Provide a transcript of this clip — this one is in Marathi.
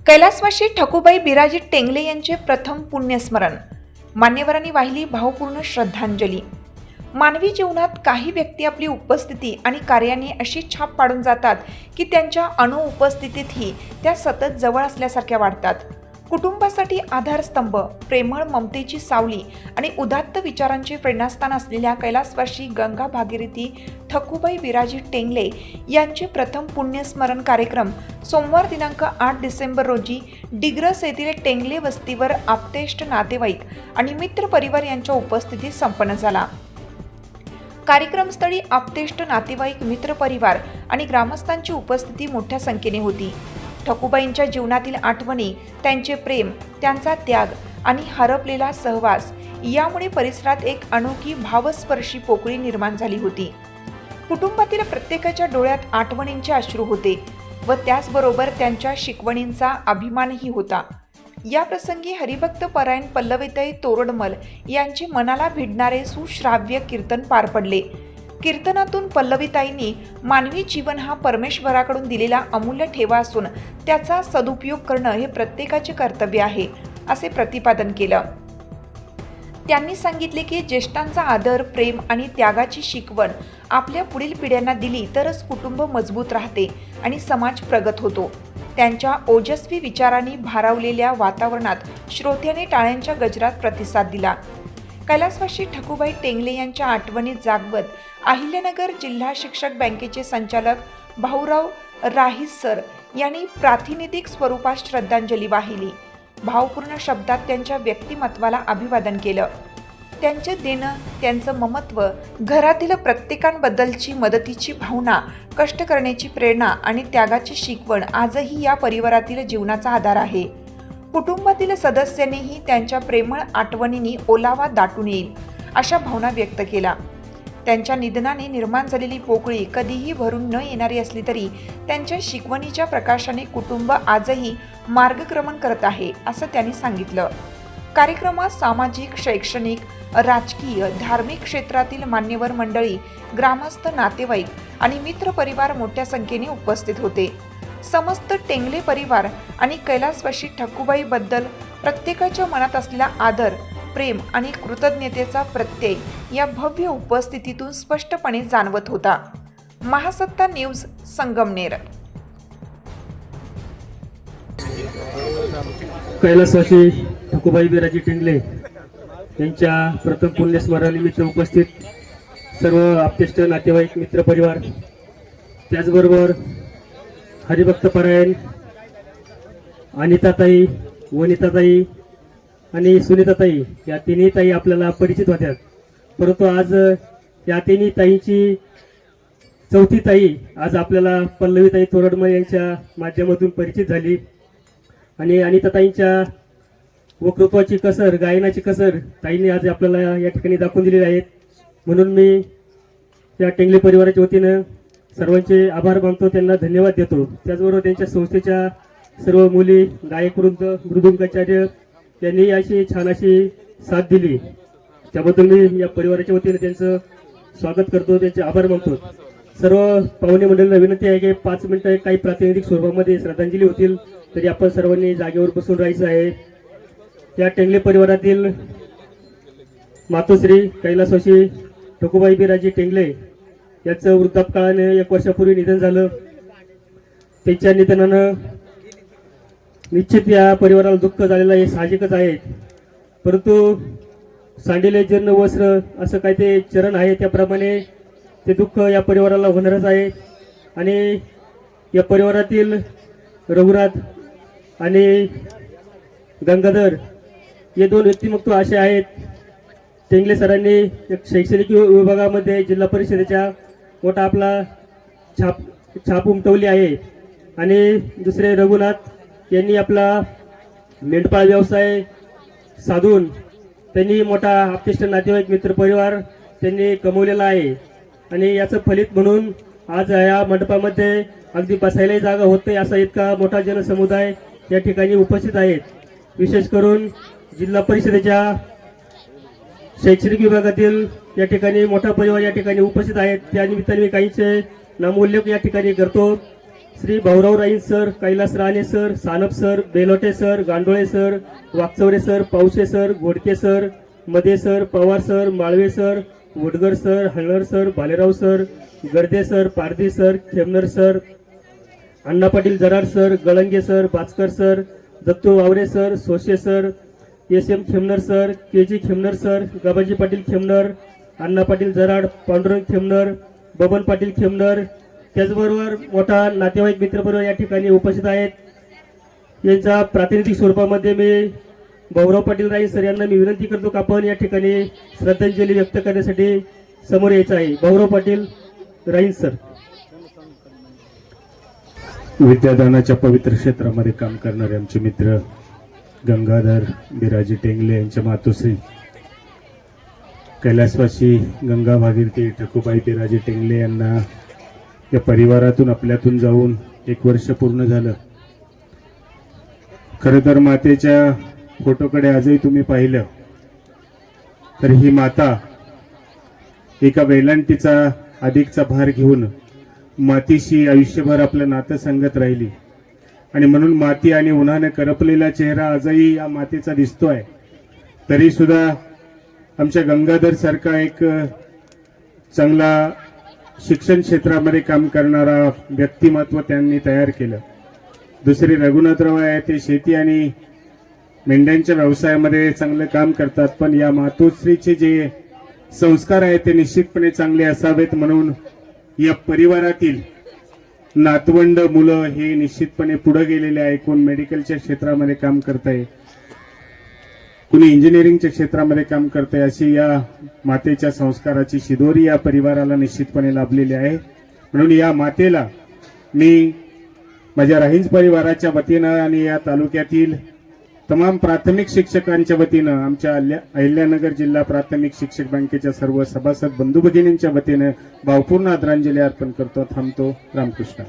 कैलासवासी ठकूबाई बिराजी टेंगले यांचे प्रथम पुण्यस्मरण. मान्यवरांनी वाहिली भावपूर्ण श्रद्धांजली. मानवी जीवनात काही व्यक्ती आपली उपस्थिती आणि कार्याने अशी छाप पाडून जातात की त्यांच्या अनुपस्थितीतही त्या सतत जवळ असल्यासारख्या वाटतात. कुटुंबासाठी आधारस्तंभ, प्रेमळ ममतेची सावली आणि उदात्त विचारांचे प्रेरणास्थान असलेल्या कैलासवासी गंगा भागीरथी ठकूबाई बिराजी टेंगले यांचे प्रथम पुण्यस्मरण कार्यक्रम सोमवार दिनांक 8 डिसेंबर रोजी डिग्रस येथील टेंगले वस्तीवर आप्तेष्ट नातेवाईक आणि मित्र परिवार यांच्या उपस्थितीत संपन्न झाला. कार्यक्रमस्थळी आप्तेष्ट नातेवाईक, मित्र परिवार आणि ग्रामस्थांची उपस्थिती मोठ्या संख्येने होती. ठकूबाईंच्या जीवनातील आठवणी, त्यांचे प्रेम, त्यांचा त्याग आणि हरपलेला सहवास यामुळे परिसरात एक अनोखी भावस्पर्शी पोकळी निर्माण झाली होती. कुटुंबातील प्रत्येकाच्या डोळ्यात आठवणींचे अश्रू होते व त्याचबरोबर त्यांच्या शिकवणींचा अभिमानही होता. या प्रसंगी हरिभक्त परायण पल्लवीताई तोरडमल यांचे मनाला भिडणारे सुश्राव्य कीर्तन पार पडले. कीर्तनातून पल्लवीताईंनी मानवी जीवन हा परमेश्वराकडून दिलेला अमूल्य ठेवा असून त्याचा सदुपयोग करणं हे प्रत्येकाचे कर्तव्य आहे असे प्रतिपादन केलं. त्यांनी सांगितले की ज्येष्ठांचा आदर, प्रेम आणि त्यागाची शिकवण आपल्या पुढील पिढ्यांना दिली तरच कुटुंब मजबूत राहते आणि समाज प्रगत होतो. त्यांच्या ओजस्वी विचारांनी भारावलेल्या वातावरणात श्रोत्याने टाळ्यांच्या गजरात प्रतिसाद दिला. कैलासवासी ठकूबाई टेंगले यांच्या आठवणी जागवत अहिल्यानगर जिल्हा शिक्षक बँकेचे संचालक भाऊराव राहीसर यांनी प्रातिनिधिक स्वरूपात श्रद्धांजली वाहिली. भावपूर्ण शब्दात त्यांच्या व्यक्तिमत्वाला अभिवादन केलं. त्यांचे देणं, त्यांचं ममत्व, घरातील प्रत्येकांबद्दलची मदतीची भावना, कष्ट करण्याची प्रेरणा आणि त्यागाची शिकवण आजही या परिवारातील जीवनाचा आधार आहे. कुटुंबातील सदस्यांनीही त्यांच्या प्रेमळ आठवणींनी ओलावा दाटून येईल अशा भावना व्यक्त केला. त्यांच्या निधनाने निर्माण झालेली पोकळी कधीही भरून न येणारी असली तरी त्यांच्या शिकवणीच्या प्रकाशाने कुटुंब आजही मार्गक्रमण करत आहे असं त्यांनी सांगितलं. कार्यक्रमात सामाजिक, शैक्षणिक, राजकीय, धार्मिक क्षेत्रातील मान्यवर मंडळी, ग्रामस्थ, नातेवाईक आणि मित्र परिवार मोठ्या संख्येने उपस्थित होते. समस्त टेंगले परिवार आणि कैलासवासी ठकूबाईबद्दल प्रत्येकाच्या मनात असलेला आदर, प्रेम आणि कृतज्ञतेचा प्रत्यय या भव्य उपस्थितीतून स्पष्टपणे जाणवत होता. महासत्ता न्यूज, संगमनेर. कैलासवासी ठकूबाई बिराजी टेंगले यांच्या प्रथम पुण्यस्मरणानिमित्त उपस्थित सर्व आप्तेष्ट नातेवाईक, मित्र परिवार, त्याचबरोबर हरिभक्त परायण अनिताताई, वनिताताई आणि सुनीताताई या तिन्ही ताई आपल्याला परिचित होत्या. परंतु आज या तिन्ही ताईंची चौथी ताई आज आपल्याला पल्लवीताई तोरडमल यांच्या माध्यमातून परिचित झाली. आणि अनिताताईंच्या वक्तृत्वाची कसर, गायनाची कसर ताईंनी आज आपल्याला या ठिकाणी दाखवून दिलेली आहेत. म्हणून मी या टेंगले परिवाराच्या वतीनं सर्वांचे आभार मानतो, त्यांना धन्यवाद देतो. त्याचबरोबर त्यांच्या संस्थेच्या सर्व मुली, गायकवृंद, मृदुंगाचार्य यांनी अशी छान अशी साथ दिली, त्याबद्दल मी या परिवाराच्या वतीने त्यांचं स्वागत करतो, त्यांचे आभार मानतो. सर्व पाहुणे मंडळींना विनंती आहे की 5 मिनिटं काही प्रातिनिधिक स्वरूपामध्ये श्रद्धांजली होतील, तरी आपण सर्वांनी जागेवर बसून राहायचं आहे. या टेंगले परिवारातील मातोश्री कैलासवासी ठकूबाई बिराजी टेंगले याचं वृद्धापकाळाने 1 वर्षापूर्वी निधन झालं. त्यांच्या निधनानं निश्चित या परिवाराला दुःख झालेलं आहे, साहजिकच आहे. परंतु सांडिले जीर्ण वस्त्र असं काही ते चरण आहे, त्याप्रमाणे ते दुःख या परिवाराला होणारच आहे. आणि या परिवारातील रघुनाथ आणि गंगाधर हे 2 व्यक्तिमत्व असे आहेत. टेंगले सरांनी एक शैक्षणिक विभागामध्ये जिल्हा परिषदेच्या मोठा आपला छाप उमटवली आहे. आणि दुसरे रघुनाथ यांनी आपला मेंढपाळ व्यवसाय साधून त्यांनी मोठा आप्तेष्ट नातेवाईक, मित्र परिवार त्यांनी कमवलेला आहे. आणि याचं फलित म्हणून आज या मंडपामध्ये अगदी बसायलाही जागा होत नाही असा इतका मोठा जनसमुदाय या ठिकाणी उपस्थित आहेत. विशेष करून जिल्हा परिषदेच्या शैक्षणिक विभागातील या ठिकाणी मोठा परिवार या ठिकाणी उपस्थित आहेत. त्या निमित्ताने मी काहींचे नामोल्लेख या ठिकाणी करतो. Shri Bhaurao Raine sir, Kailas Rane sir, Sanap sir, Belote sir, Gandole sir, Wakchaure sir, Pawshe sir, Ghodke sir, Made sir, Pawar sir, Malwe sir, Wadgar sir, Halnar sir, Bhalerao sir, Garde sir, Pardhi sir, Khemnar sir, Anna Patil Jarar sir, Galange sir, Bhaskar sir, Dattu Waware sir, Soshe sir, S M Khemnar sir, K G Khemnar sir, Gabaji Patil Khemnar, Anna Patil Jarad, Pandurang Khemnar, Baban Patil Khemnar, त्याचबरोबर मोठा नातेवाईक मित्रपरिवार या ठिकाणी उपस्थित आहेत। यांच्या प्रातिनिधिक स्वरूपामध्ये मी भाऊराव पाटील राईन सर यांना मी विनंती करतो की आपण या ठिकाणी श्रद्धांजली व्यक्त करण्यासाठी समोर यायचं आहे। भाऊराव पाटील राईन सर। विद्यादानाच्या पवित्र क्षेत्रामध्ये काम करणारे आमचे मित्र गंगाधर बिराजी टेंगले यांच्या मातोश्री कैलासवासी गंगा भागीरथी ठकूबाई बिराजी टेंगले यांना या परिवारातून आपल्यातून जाऊन 1 वर्ष पूर्ण झालं। खरं तर मातेच्या फोटोकडे आजही तुम्ही पाहिलं तर ही माता एका वेलांटीचा अधिकचा भार घेऊन मातीशी आयुष्यभर आपलं नातं सांगत राहिली आणि म्हणून माती आणि उन्हाने करपलेला चेहरा आजही या मातेचा दिसतोय। तरी सुद्धा आमच्या गंगाधर सारखा एक चांगला शिक्षण क्षेत्रामध्ये काम करणारा व्यक्तिमत्व त्यांनी तयार केलं। दुसरे रघुनाथराव आहे, ते शेती आणि मेंढ्यांच्या व्यवसायामध्ये चांगलं काम करतात, पण या मातोश्रीचे जे संस्कार आहेत ते निश्चितपणे चांगले असावेत म्हणून या परिवारातील नातवंड मुलं हे निश्चितपणे पुढे गेलेले आहे। कोण मेडिकलच्या क्षेत्रामध्ये काम करताय, कुणी इंजिनिअरिंगच्या क्षेत्रामध्ये काम करताय, अशी या मातेच्या संस्काराची शिदोरी या परिवाराला निश्चितपणे लाभलेली आहे। म्हणून या मातेला मी माझ्या राहींज परिवाराच्या वतीनं आणि या तालुक्यातील तमाम प्राथमिक शिक्षकांच्या वतीनं आमच्या अहिल्यानगर जिल्हा प्राथमिक शिक्षक बँकेच्या सर्व सभासद बंधू भगिनींच्या वतीनं भावपूर्ण आदरांजली अर्पण करतो। थांबतो। रामकृष्ण।